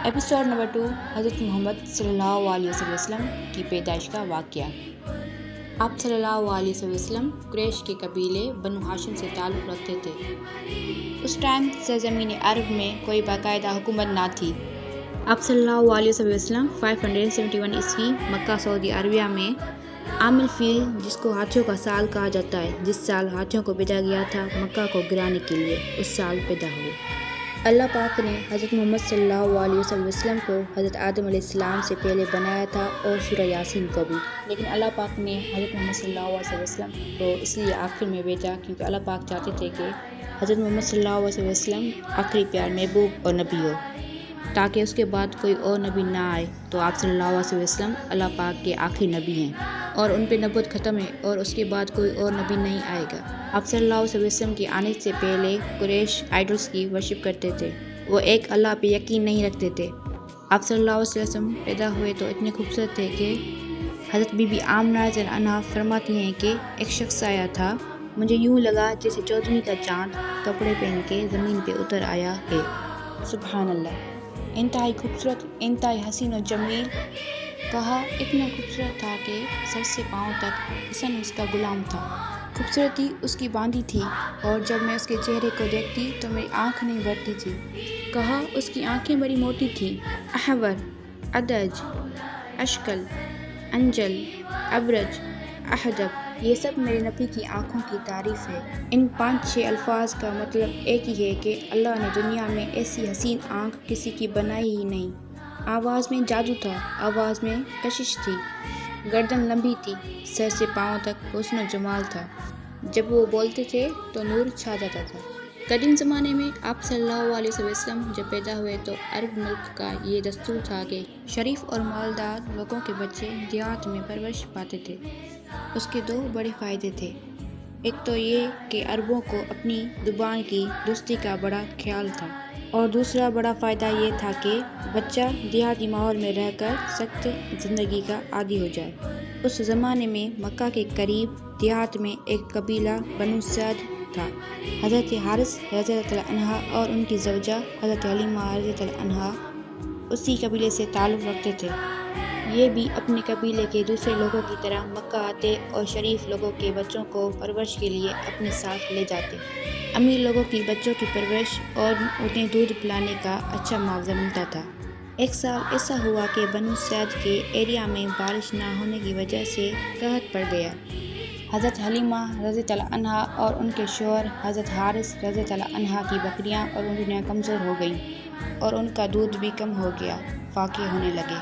Episode number 2 حضرت محمد صلی اللہ علیہ وسلم کی پیدائش کا واقعہ۔ آپ صلی اللہ علیہ وسلم قریش کے قبیلے بنو ہاشم سے تعلق رکھتے تھے۔ اس ٹائم سرزمین عرب میں کوئی باقاعدہ حکومت نہ تھی۔ آپ صلی اللہ علیہ وسلم 571 عیسوی مکہ سعودی عربیہ میں عام الفیل، جس کو ہاتھیوں کا سال کہا جاتا ہے، جس سال ہاتھیوں کو بھیجا گیا تھا مکہ کو گرانے کے لیے، اس سال پیدا ہوئے۔ اللہ پاک نے حضرت محمد صلی اللہ علیہ وسلم کو حضرت آدم علیہ السلام سے پہلے بنایا تھا اور سورہ یاسین کو بھی، لیکن اللہ پاک نے حضرت محمد صلی اللہ علیہ وسلم کو اس لیے آخر میں بھیجا کیونکہ اللہ پاک چاہتے تھے کہ حضرت محمد صلی اللہ علیہ وسلم آخری پیار محبوب اور نبی ہو، تاکہ اس کے بعد کوئی اور نبی نہ آئے۔ تو آپ صلی اللہ علیہ وسلم اللہ پاک کے آخری نبی ہیں اور ان پہ نبوت ختم ہے اور اس کے بعد کوئی اور نبی نہیں آئے گا۔ آپ صلی اللہ علیہ وسلم کے آنے سے پہلے قریش آئیڈلس کی ورشپ کرتے تھے، وہ ایک اللہ پہ یقین نہیں رکھتے تھے۔ آپ صلی اللہ علیہ وسلم پیدا ہوئے تو اتنے خوبصورت تھے کہ حضرت بی بی آمنہ رضی اللہ عنہا فرماتی ہیں کہ ایک شخص آیا تھا، مجھے یوں لگا جیسے 14ویں کا چاند کپڑے پہن کے زمین پہ اتر آیا ہے۔ سبحان اللہ، انتہائی خوبصورت، انتہائی حسین و جمیل، کہا اتنا خوبصورت تھا کہ سر سے پاؤں تک حسن اس کا غلام تھا۔ خوبصورتی اس کی باندھی تھی اور جب میں اس کے چہرے کو دیکھتی تو میری آنکھ نہیں بھرتی تھی۔ کہا اس کی آنکھیں بڑی موٹی تھیں، احور، ادج، اشکل، انجل، ابرج، احدب، یہ سب میرے نبی کی آنکھوں کی تعریف ہے۔ ان 5-6 الفاظ کا مطلب ایک ہی ہے کہ اللہ نے دنیا میں ایسی حسین آنکھ کسی کی بنائی ہی نہیں۔ آواز میں جادو تھا، آواز میں کشش تھی، گردن لمبی تھی، سر سے پاؤں تک حسن و جمال تھا، جب وہ بولتے تھے تو نور چھا جاتا تھا۔ قدیم زمانے میں آپ صلی اللہ علیہ وسلم جب پیدا ہوئے تو عرب ملک کا یہ دستور تھا کہ شریف اور مالدار لوگوں کے بچے دیہات میں پرورش پاتے تھے۔ اس کے 2 بڑے فائدے تھے، ایک تو یہ کہ عربوں کو اپنی زبان کی درستی کا بڑا خیال تھا، اور دوسرا بڑا فائدہ یہ تھا کہ بچہ دیہاتی ماحول میں رہ کر سخت زندگی کا عادی ہو جائے۔ اس زمانے میں مکہ کے قریب دیہات میں ایک قبیلہ بنو سعد تھا۔ حضرت حارث رضی اللہ عنہ اور ان کی زوجہ حضرت حلیمہ رضی اللہ عنہا اسی قبیلے سے تعلق رکھتے تھے۔ یہ بھی اپنے قبیلے کے دوسرے لوگوں کی طرح مکہ آتے اور شریف لوگوں کے بچوں کو پرورش کے لیے اپنے ساتھ لے جاتے۔ امیر لوگوں کی بچوں کی پرورش اور انہیں دودھ پلانے کا اچھا معاوضہ ملتا تھا۔ ایک سال ایسا ہوا کہ بنو سعد کے ایریا میں بارش نہ ہونے کی وجہ سے قحط پڑ گیا۔ حضرت حلیمہ رضی اللہ عنہا اور ان کے شوہر حضرت حارث رضی اللہ عنہ کی بکریاں اور اونٹنیاں کمزور ہو گئیں اور ان کا دودھ بھی کم ہو گیا، فاقے ہونے لگے۔